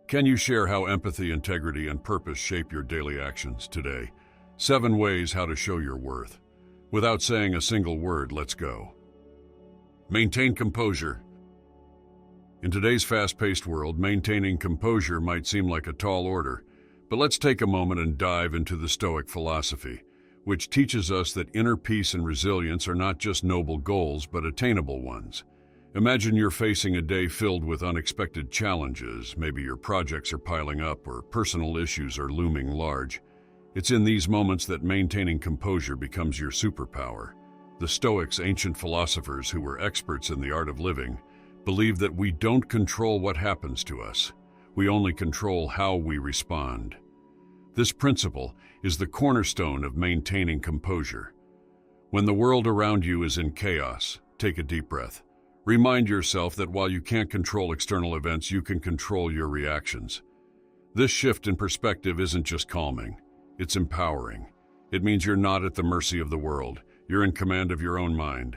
Can you share how empathy, integrity, and purpose shape your daily actions today? 7 ways how to show your worth. Without saying a single word, let's go. Maintain composure. In today's fast-paced world, maintaining composure might seem like a tall order, but let's take a moment and dive into the Stoic philosophy, which teaches us that inner peace and resilience are not just noble goals, but attainable ones. Imagine you're facing a day filled with unexpected challenges. Maybe your projects are piling up or personal issues are looming large. It's in these moments that maintaining composure becomes your superpower. The Stoics, ancient philosophers who were experts in the art of living, believed that we don't control what happens to us. We only control how we respond. This principle is the cornerstone of maintaining composure. When the world around you is in chaos, take a deep breath. Remind yourself that while you can't control external events, you can control your reactions. This shift in perspective isn't just calming, it's empowering. It means you're not at the mercy of the world, you're in command of your own mind.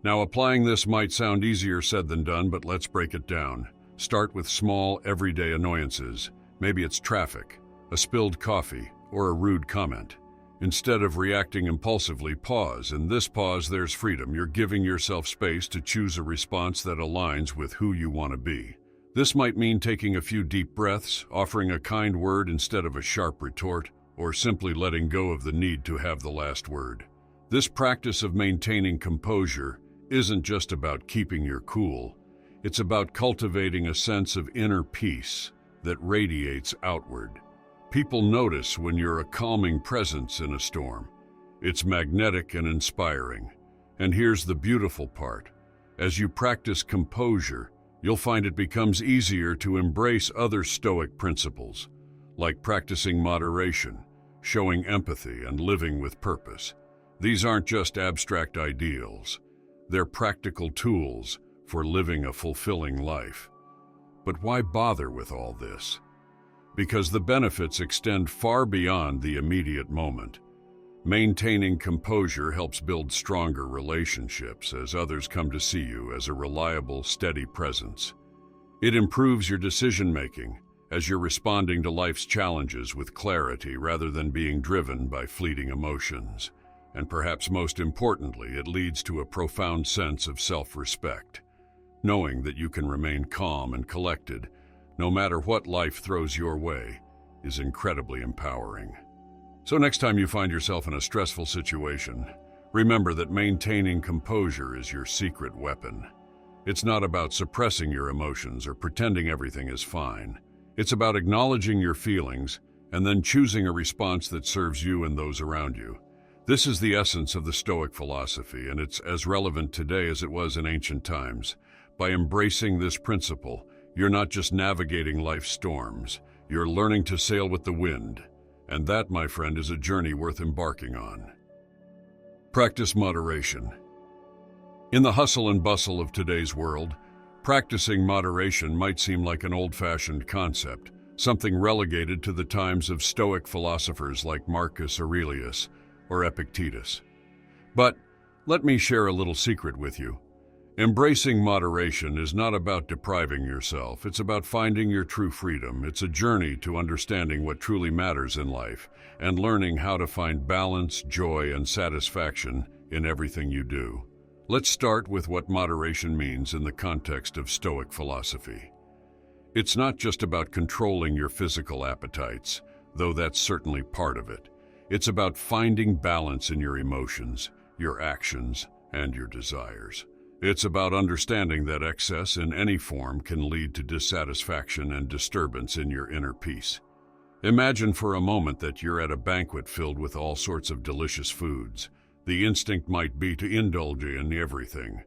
Now, applying this might sound easier said than done, but let's break it down. Start with small, everyday annoyances. Maybe it's traffic, a spilled coffee, or a rude comment. Instead of reacting impulsively, pause. In this pause, there's freedom. You're giving yourself space to choose a response that aligns with who you want to be. This might mean taking a few deep breaths, offering a kind word instead of a sharp retort, or simply letting go of the need to have the last word. This practice of maintaining composure isn't just about keeping your cool. It's about cultivating a sense of inner peace that radiates outward. People notice when you're a calming presence in a storm. It's magnetic and inspiring. And here's the beautiful part. As you practice composure, you'll find it becomes easier to embrace other Stoic principles, like practicing moderation, showing empathy, and living with purpose. These aren't just abstract ideals. They're practical tools for living a fulfilling life. But why bother with all this? Because the benefits extend far beyond the immediate moment. Maintaining composure helps build stronger relationships as others come to see you as a reliable, steady presence. It improves your decision-making as you're responding to life's challenges with clarity rather than being driven by fleeting emotions. And perhaps most importantly, it leads to a profound sense of self-respect. Knowing that you can remain calm and collected no matter what life throws your way, is incredibly empowering. So next time you find yourself in a stressful situation, remember that maintaining composure is your secret weapon. It's not about suppressing your emotions or pretending everything is fine. It's about acknowledging your feelings and then choosing a response that serves you and those around you. This is the essence of the Stoic philosophy, and it's as relevant today as it was in ancient times. By embracing this principle, you're not just navigating life's storms, you're learning to sail with the wind. And that, my friend, is a journey worth embarking on. Practice moderation. In the hustle and bustle of today's world, practicing moderation might seem like an old-fashioned concept, something relegated to the times of Stoic philosophers like Marcus Aurelius or Epictetus. But let me share a little secret with you. Embracing moderation is not about depriving yourself. It's about finding your true freedom. It's a journey to understanding what truly matters in life and learning how to find balance, joy, and satisfaction in everything you do. Let's start with what moderation means in the context of Stoic philosophy. It's not just about controlling your physical appetites, though that's certainly part of it. It's about finding balance in your emotions, your actions, and your desires. It's about understanding that excess in any form can lead to dissatisfaction and disturbance in your inner peace. Imagine for a moment that you're at a banquet filled with all sorts of delicious foods. The instinct might be to indulge in everything,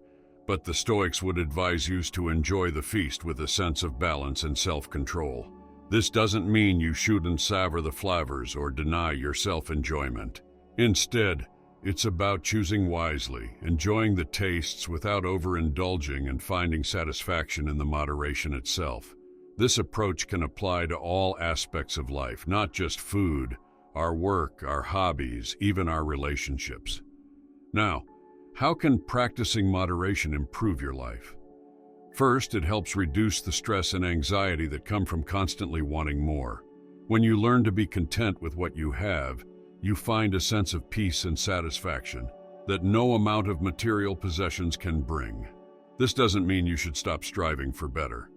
but the Stoics would advise you to enjoy the feast with a sense of balance and self-control. This doesn't mean you shouldn't savor the flavors or deny yourself enjoyment. Instead, it's about choosing wisely, enjoying the tastes without overindulging, and finding satisfaction in the moderation itself. This approach can apply to all aspects of life, not just food, our work, our hobbies, even our relationships. Now, how can practicing moderation improve your life? First, it helps reduce the stress and anxiety that come from constantly wanting more. When you learn to be content with what you have, you find a sense of peace and satisfaction that no amount of material possessions can bring. This doesn't mean you should stop striving for better.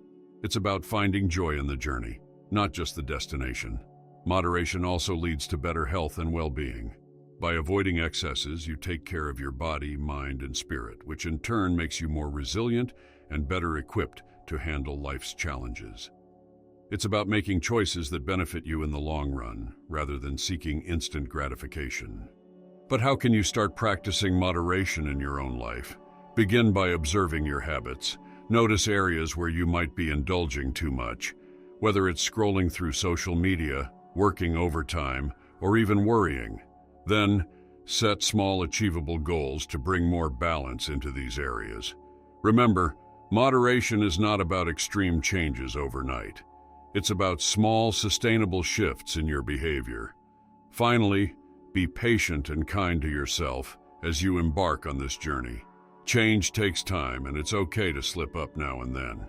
It's about finding joy in the journey, not just the destination. Moderation also leads to better health and well-being. By avoiding excesses, you take care of your body, mind, and spirit, which in turn makes you more resilient and better equipped to handle life's challenges. It's about making choices that benefit you in the long run, rather than seeking instant gratification. But how can you start practicing moderation in your own life? Begin by observing your habits. Notice areas where you might be indulging too much, whether it's scrolling through social media, working overtime, or even worrying. Then, set small achievable goals to bring more balance into these areas. Remember, moderation is not about extreme changes overnight. It's about small, sustainable shifts in your behavior. Finally, be patient and kind to yourself as you embark on this journey. Change takes time, and it's okay to slip up now and then.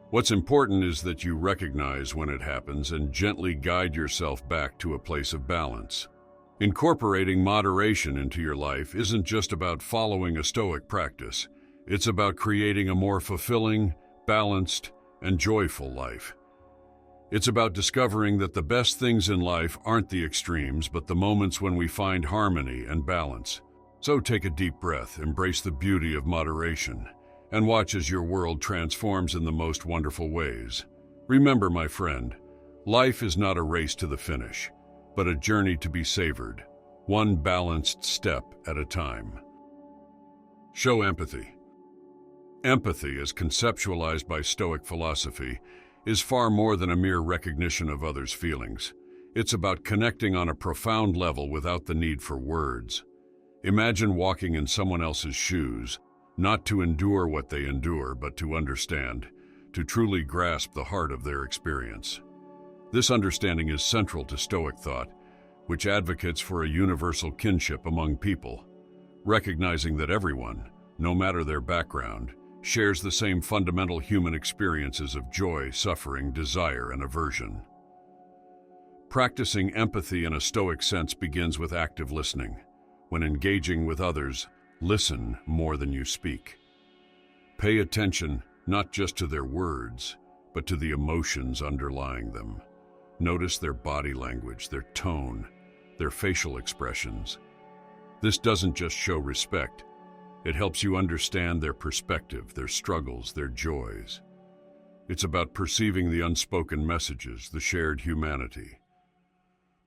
What's important is that you recognize when it happens and gently guide yourself back to a place of balance. Incorporating moderation into your life isn't just about following a Stoic practice. It's about creating a more fulfilling, balanced, and joyful life. It's about discovering that the best things in life aren't the extremes, but the moments when we find harmony and balance. So take a deep breath, embrace the beauty of moderation, and watch as your world transforms in the most wonderful ways. Remember, my friend, life is not a race to the finish, but a journey to be savored, one balanced step at a time. Show empathy. Empathy, as conceptualized by Stoic philosophy, is far more than a mere recognition of others' feelings. It's about connecting on a profound level without the need for words. Imagine walking in someone else's shoes, not to endure what they endure, but to understand, to truly grasp the heart of their experience. This understanding is central to Stoic thought, which advocates for a universal kinship among people, recognizing that everyone, no matter their background, shares the same fundamental human experiences of joy, suffering, desire, and aversion. Practicing empathy in a Stoic sense begins with active listening. When engaging with others, listen more than you speak. Pay attention not just to their words, but to the emotions underlying them. Notice their body language, their tone, their facial expressions. This doesn't just show respect. It helps you understand their perspective, their struggles, their joys. It's about perceiving the unspoken messages, the shared humanity.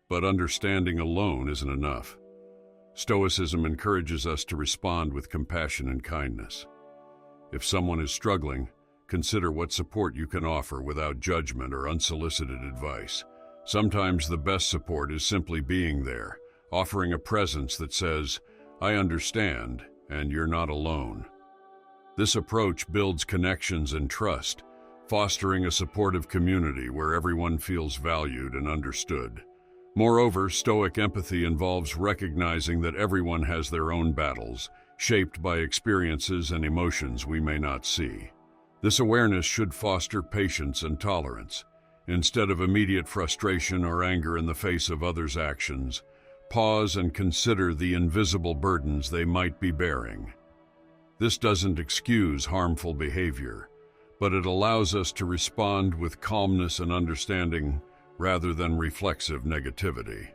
But understanding alone isn't enough. Stoicism encourages us to respond with compassion and kindness. If someone is struggling, consider what support you can offer without judgment or unsolicited advice. Sometimes the best support is simply being there, offering a presence that says, "I understand, and you're not alone." This approach builds connections and trust, fostering a supportive community where everyone feels valued and understood. Moreover, Stoic empathy involves recognizing that everyone has their own battles, shaped by experiences and emotions we may not see. This awareness should foster patience and tolerance. Instead of immediate frustration or anger in the face of others' actions, pause and consider the invisible burdens they might be bearing. This doesn't excuse harmful behavior, but it allows us to respond with calmness and understanding rather than reflexive negativity.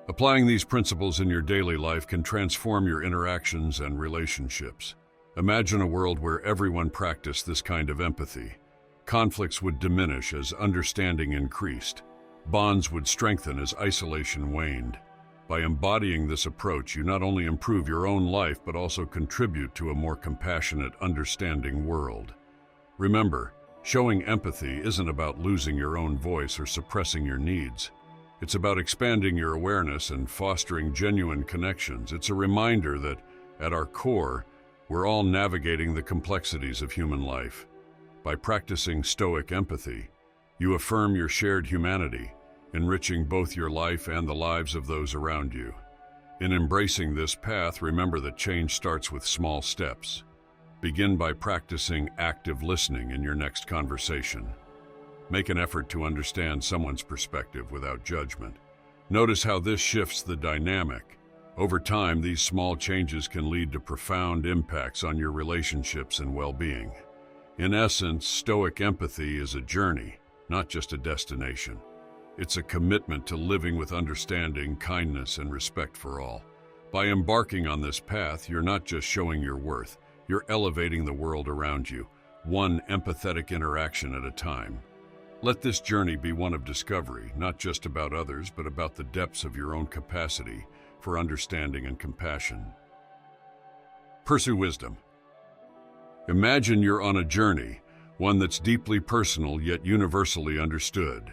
Applying these principles in your daily life can transform your interactions and relationships. Imagine a world where everyone practiced this kind of empathy. Conflicts would diminish as understanding increased. Bonds would strengthen as isolation waned. By embodying this approach, you not only improve your own life, but also contribute to a more compassionate, understanding world. Remember, showing empathy isn't about losing your own voice or suppressing your needs. It's about expanding your awareness and fostering genuine connections. It's a reminder that, at our core, we're all navigating the complexities of human life. By practicing Stoic empathy, you affirm your shared humanity, enriching both your life and the lives of those around you. In embracing this path, remember that change starts with small steps. Begin by practicing active listening in your next conversation. Make an effort to understand someone's perspective without judgment. Notice how this shifts the dynamic. Over time, these small changes can lead to profound impacts on your relationships and well-being. In essence, Stoic empathy is a journey, not just a destination. It's a commitment to living with understanding, kindness, and respect for all. By embarking on this path, you're not just showing your worth, you're elevating the world around you, one empathetic interaction at a time. Let this journey be one of discovery, not just about others, but about the depths of your own capacity for understanding and compassion. Pursue wisdom. Imagine you're on a journey, one that's deeply personal yet universally understood.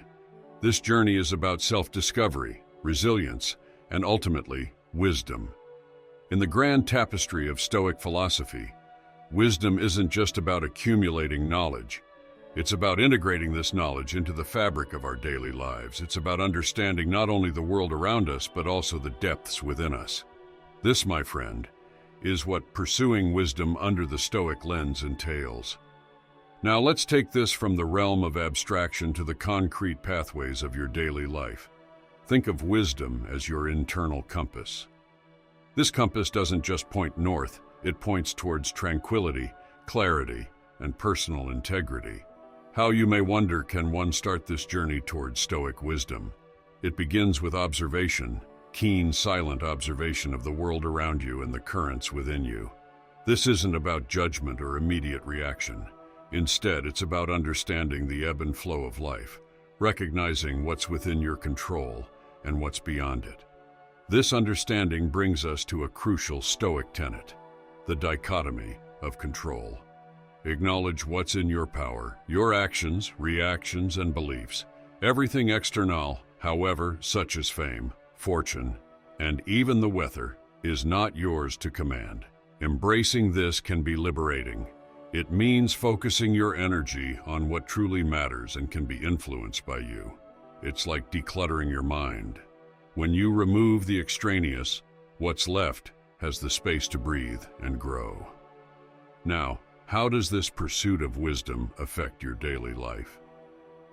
This journey is about self-discovery, resilience, and ultimately, wisdom. In the grand tapestry of Stoic philosophy, wisdom isn't just about accumulating knowledge. It's about integrating this knowledge into the fabric of our daily lives. It's about understanding not only the world around us, but also the depths within us. This, my friend, is what pursuing wisdom under the Stoic lens entails. Now let's take this from the realm of abstraction to the concrete pathways of your daily life. Think of wisdom as your internal compass. This compass doesn't just point north, it points towards tranquility, clarity, and personal integrity. How, you may wonder, can one start this journey towards Stoic wisdom? It begins with observation, keen, silent observation of the world around you and the currents within you. This isn't about judgment or immediate reaction. Instead, it's about understanding the ebb and flow of life, recognizing what's within your control and what's beyond it. This understanding brings us to a crucial Stoic tenet, the dichotomy of control. Acknowledge what's in your power, your actions, reactions, and beliefs. Everything external, however, such as fame, fortune, and even the weather, is not yours to command. Embracing this can be liberating. It means focusing your energy on what truly matters and can be influenced by you. It's like decluttering your mind. When you remove the extraneous, what's left has the space to breathe and grow. Now, how does this pursuit of wisdom affect your daily life?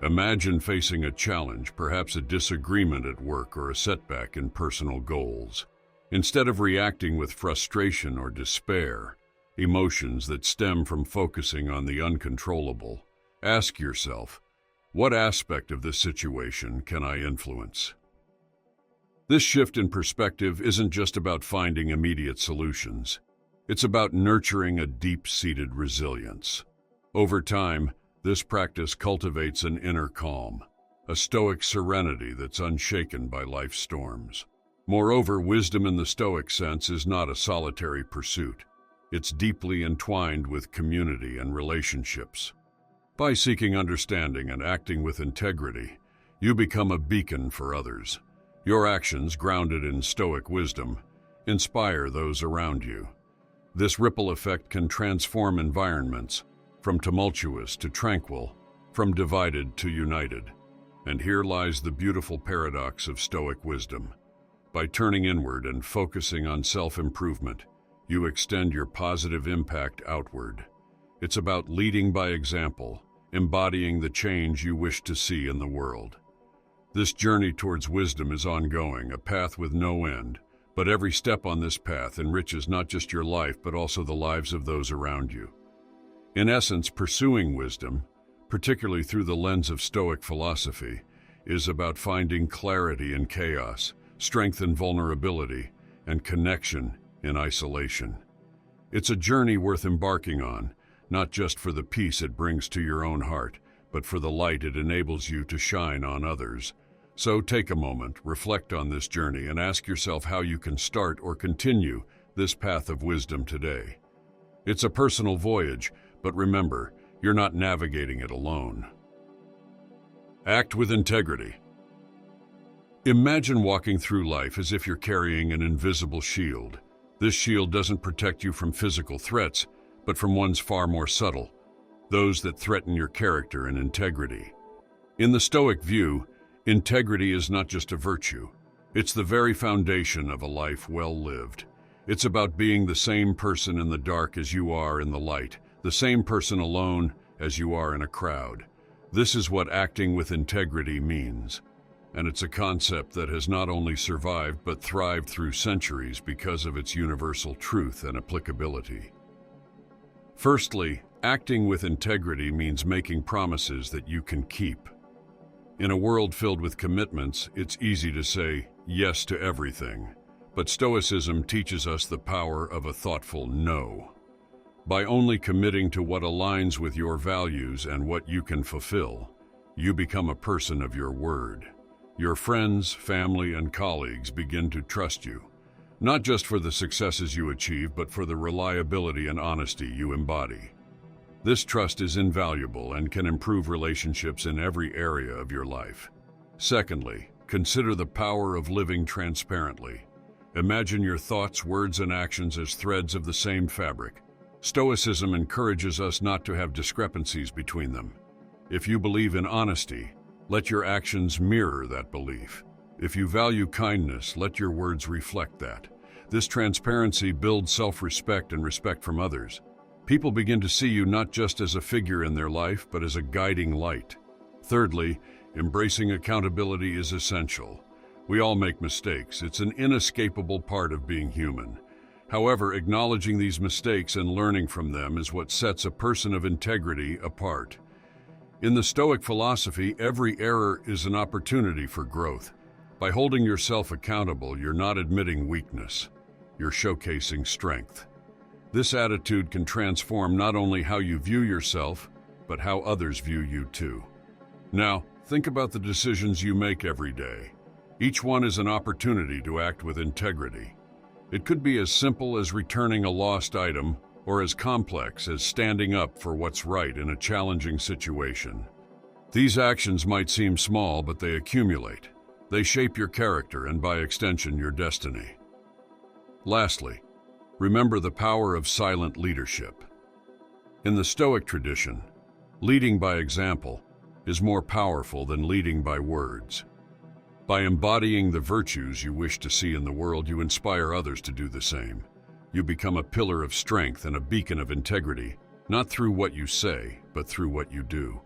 Imagine facing a challenge, perhaps a disagreement at work or a setback in personal goals. Instead of reacting with frustration or despair, emotions that stem from focusing on the uncontrollable, ask yourself, what aspect of this situation can I influence? This shift in perspective isn't just about finding immediate solutions. It's about nurturing a deep-seated resilience. Over time, this practice cultivates an inner calm, a Stoic serenity that's unshaken by life's storms. Moreover, wisdom in the Stoic sense is not a solitary pursuit. It's deeply entwined with community and relationships. By seeking understanding and acting with integrity, you become a beacon for others. Your actions, grounded in Stoic wisdom, inspire those around you. This ripple effect can transform environments, from tumultuous to tranquil, from divided to united. And here lies the beautiful paradox of Stoic wisdom. By turning inward and focusing on self-improvement, you extend your positive impact outward. It's about leading by example, embodying the change you wish to see in the world. This journey towards wisdom is ongoing, a path with no end. But every step on this path enriches not just your life, but also the lives of those around you. In essence, pursuing wisdom, particularly through the lens of Stoic philosophy, is about finding clarity in chaos, strength in vulnerability, and connection in isolation. It's a journey worth embarking on, not just for the peace it brings to your own heart, but for the light it enables you to shine on others. So take a moment, reflect on this journey, and ask yourself how you can start or continue this path of wisdom today. It's a personal voyage, but remember, you're not navigating it alone. Act with integrity. Imagine walking through life as if you're carrying an invisible shield. This shield doesn't protect you from physical threats, but from ones far more subtle, those that threaten your character and integrity. In the Stoic view, integrity is not just a virtue. It's the very foundation of a life well lived. It's about being the same person in the dark as you are in the light, the same person alone as you are in a crowd. This is what acting with integrity means. And it's a concept that has not only survived but thrived through centuries because of its universal truth and applicability. Firstly, acting with integrity means making promises that you can keep. In a world filled with commitments, it's easy to say yes to everything, but Stoicism teaches us the power of a thoughtful no. By only committing to what aligns with your values and what you can fulfill, you become a person of your word. Your friends, family, and colleagues begin to trust you, not just for the successes you achieve, but for the reliability and honesty you embody. This trust is invaluable and can improve relationships in every area of your life. Secondly, consider the power of living transparently. Imagine your thoughts, words, and actions as threads of the same fabric. Stoicism encourages us not to have discrepancies between them. If you believe in honesty, let your actions mirror that belief. If you value kindness, let your words reflect that. This transparency builds self-respect and respect from others. People begin to see you not just as a figure in their life, but as a guiding light. Thirdly, embracing accountability is essential. We all make mistakes. It's an inescapable part of being human. However, acknowledging these mistakes and learning from them is what sets a person of integrity apart. In the Stoic philosophy, every error is an opportunity for growth. By holding yourself accountable, you're not admitting weakness. You're showcasing strength. This attitude can transform not only how you view yourself, but how others view you too. Now, think about the decisions you make every day. Each one is an opportunity to act with integrity. It could be as simple as returning a lost item, or as complex as standing up for what's right in a challenging situation. These actions might seem small, but they accumulate. They shape your character and, by extension, your destiny. Lastly, remember the power of silent leadership. In the Stoic tradition, leading by example is more powerful than leading by words. By embodying the virtues you wish to see in the world, you inspire others to do the same. You become a pillar of strength and a beacon of integrity, not through what you say, but through what you do.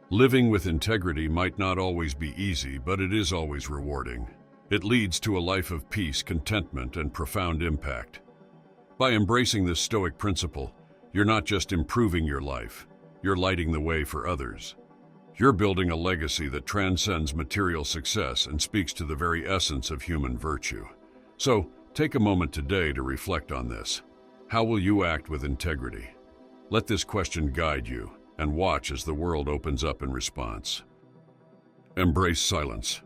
Living with integrity might not always be easy, but it is always rewarding. It leads to a life of peace, contentment, and profound impact. By embracing this Stoic principle, you're not just improving your life, you're lighting the way for others. You're building a legacy that transcends material success and speaks to the very essence of human virtue. So, take a moment today to reflect on this. How will you act with integrity? Let this question guide you, and watch as the world opens up in response. Embrace silence.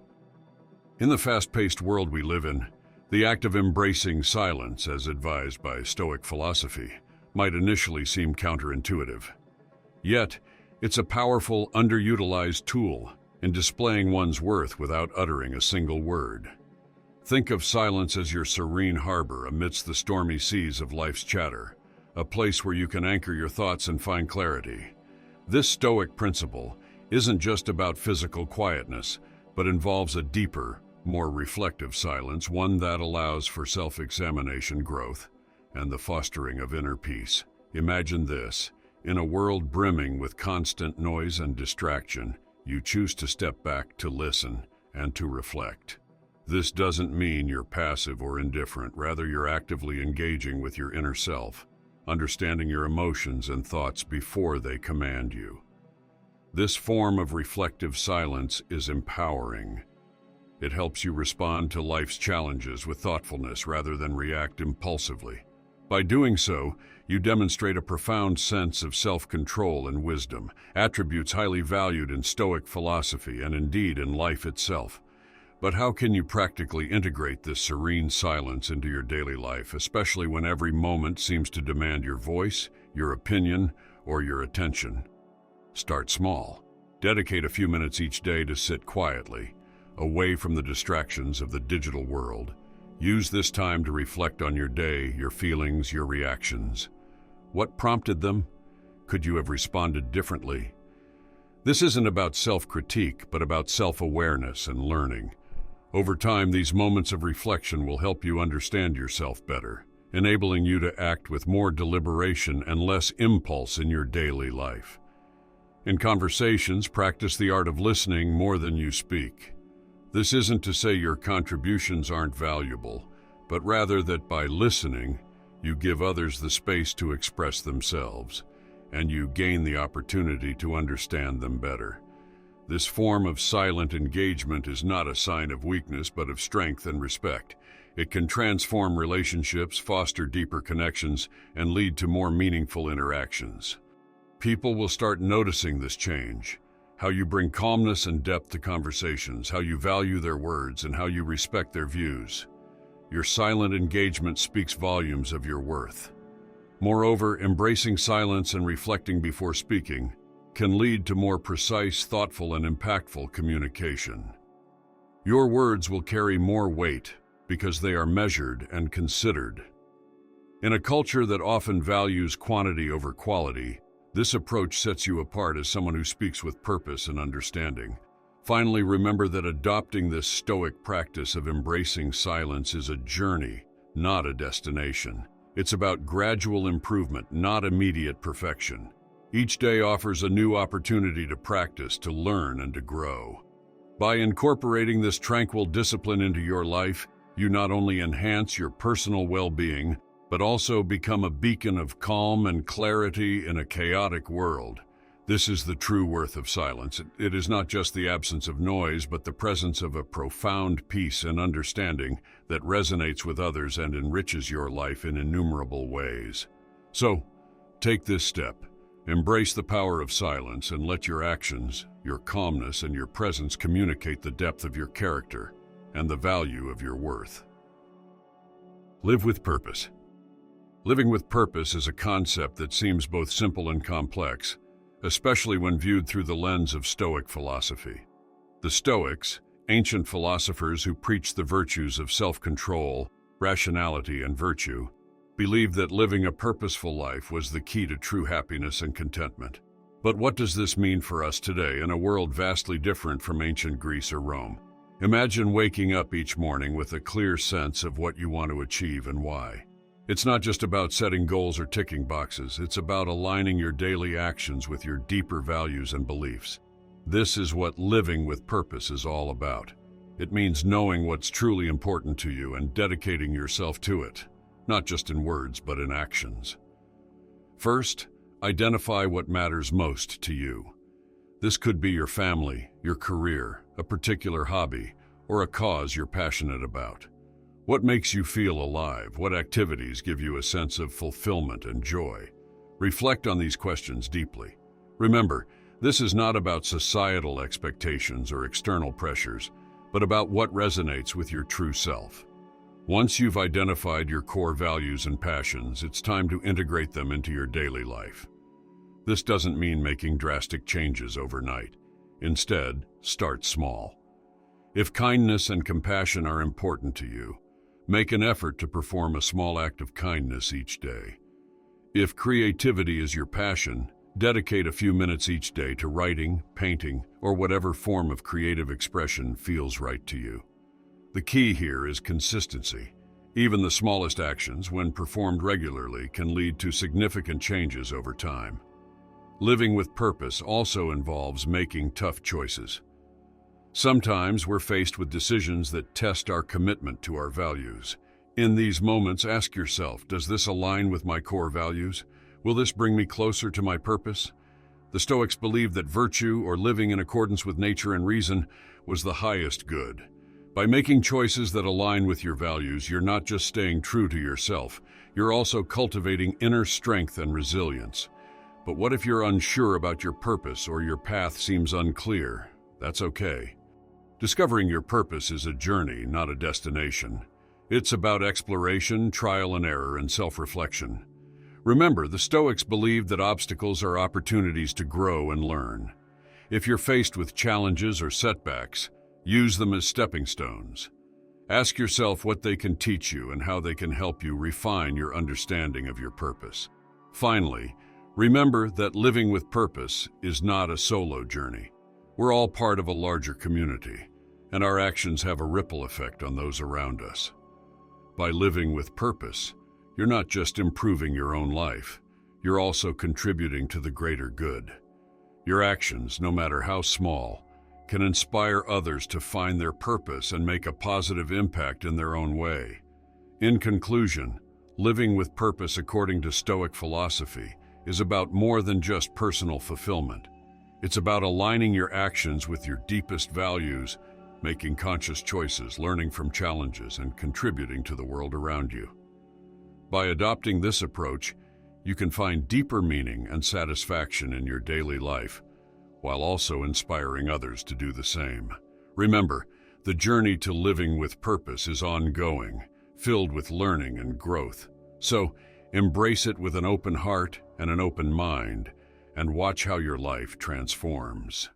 In the fast-paced world we live in, the act of embracing silence, as advised by Stoic philosophy, might initially seem counterintuitive. Yet, it's a powerful, underutilized tool in displaying one's worth without uttering a single word. Think of silence as your serene harbor amidst the stormy seas of life's chatter, a place where you can anchor your thoughts and find clarity. This Stoic principle isn't just about physical quietness, but involves a deeper, more reflective silence, one that allows for self-examination, growth, and the fostering of inner peace. Imagine this. In a world brimming with constant noise and distraction, you choose to step back to listen and to reflect. This doesn't mean you're passive or indifferent. Rather, you're actively engaging with your inner self, understanding your emotions and thoughts before they command you. This form of reflective silence is empowering. It helps you respond to life's challenges with thoughtfulness rather than react impulsively. By doing so, you demonstrate a profound sense of self-control and wisdom, attributes highly valued in Stoic philosophy and indeed in life itself. But how can you practically integrate this serene silence into your daily life, especially when every moment seems to demand your voice, your opinion, or your attention? Start small. Dedicate a few minutes each day to sit quietly, away from the distractions of the digital world. Use this time to reflect on your day, your feelings, your reactions. What prompted them? Could you have responded differently? This isn't about self-critique, but about self-awareness and learning. Over time, these moments of reflection will help you understand yourself better, enabling you to act with more deliberation and less impulse in your daily life. In conversations, practice the art of listening more than you speak. This isn't to say your contributions aren't valuable, but rather that by listening, you give others the space to express themselves, and you gain the opportunity to understand them better. This form of silent engagement is not a sign of weakness, but of strength and respect. It can transform relationships, foster deeper connections, and lead to more meaningful interactions. People will start noticing this change, how you bring calmness and depth to conversations, how you value their words, and how you respect their views. Your silent engagement speaks volumes of your worth. Moreover, embracing silence and reflecting before speaking can lead to more precise, thoughtful, and impactful communication. Your words will carry more weight because they are measured and considered. In a culture that often values quantity over quality, this approach sets you apart as someone who speaks with purpose and understanding. Finally, remember that adopting this Stoic practice of embracing silence is a journey, not a destination. It's about gradual improvement, not immediate perfection. Each day offers a new opportunity to practice, to learn, and to grow. By incorporating this tranquil discipline into your life, you not only enhance your personal well-being, but also become a beacon of calm and clarity in a chaotic world. This is the true worth of silence. It is not just the absence of noise, but the presence of a profound peace and understanding that resonates with others and enriches your life in innumerable ways. So, take this step. Embrace the power of silence and let your actions, your calmness, and your presence communicate the depth of your character and the value of your worth. Live with purpose. Living with purpose is a concept that seems both simple and complex, especially when viewed through the lens of Stoic philosophy. The Stoics, ancient philosophers who preached the virtues of self-control, rationality, and virtue, believed that living a purposeful life was the key to true happiness and contentment. But what does this mean for us today in a world vastly different from ancient Greece or Rome? Imagine waking up each morning with a clear sense of what you want to achieve and why. It's not just about setting goals or ticking boxes. It's about aligning your daily actions with your deeper values and beliefs. This is what living with purpose is all about. It means knowing what's truly important to you and dedicating yourself to it, not just in words, but in actions. First, identify what matters most to you. This could be your family, your career, a particular hobby, or a cause you're passionate about. What makes you feel alive? What activities give you a sense of fulfillment and joy? Reflect on these questions deeply. Remember, this is not about societal expectations or external pressures, but about what resonates with your true self. Once you've identified your core values and passions, it's time to integrate them into your daily life. This doesn't mean making drastic changes overnight. Instead, start small. If kindness and compassion are important to you, make an effort to perform a small act of kindness each day. If creativity is your passion, dedicate a few minutes each day to writing, painting, or whatever form of creative expression feels right to you. The key here is consistency. Even the smallest actions, when performed regularly, can lead to significant changes over time. Living with purpose also involves making tough choices. Sometimes we're faced with decisions that test our commitment to our values. In these moments, ask yourself, does this align with my core values? Will this bring me closer to my purpose? The Stoics believed that virtue, or living in accordance with nature and reason, was the highest good. By making choices that align with your values, you're not just staying true to yourself, you're also cultivating inner strength and resilience. But what if you're unsure about your purpose or your path seems unclear? That's okay. Discovering your purpose is a journey, not a destination. It's about exploration, trial and error, and self-reflection. Remember, the Stoics believed that obstacles are opportunities to grow and learn. If you're faced with challenges or setbacks, use them as stepping stones. Ask yourself what they can teach you and how they can help you refine your understanding of your purpose. Finally, remember that living with purpose is not a solo journey. We're all part of a larger community, and our actions have a ripple effect on those around us. By living with purpose, you're not just improving your own life, you're also contributing to the greater good. Your actions, no matter how small, can inspire others to find their purpose and make a positive impact in their own way. In conclusion, living with purpose according to Stoic philosophy is about more than just personal fulfillment. It's about aligning your actions with your deepest values, making conscious choices, learning from challenges, and contributing to the world around you. By adopting this approach, you can find deeper meaning and satisfaction in your daily life, while also inspiring others to do the same. Remember, the journey to living with purpose is ongoing, filled with learning and growth. So, embrace it with an open heart and an open mind, and watch how your life transforms.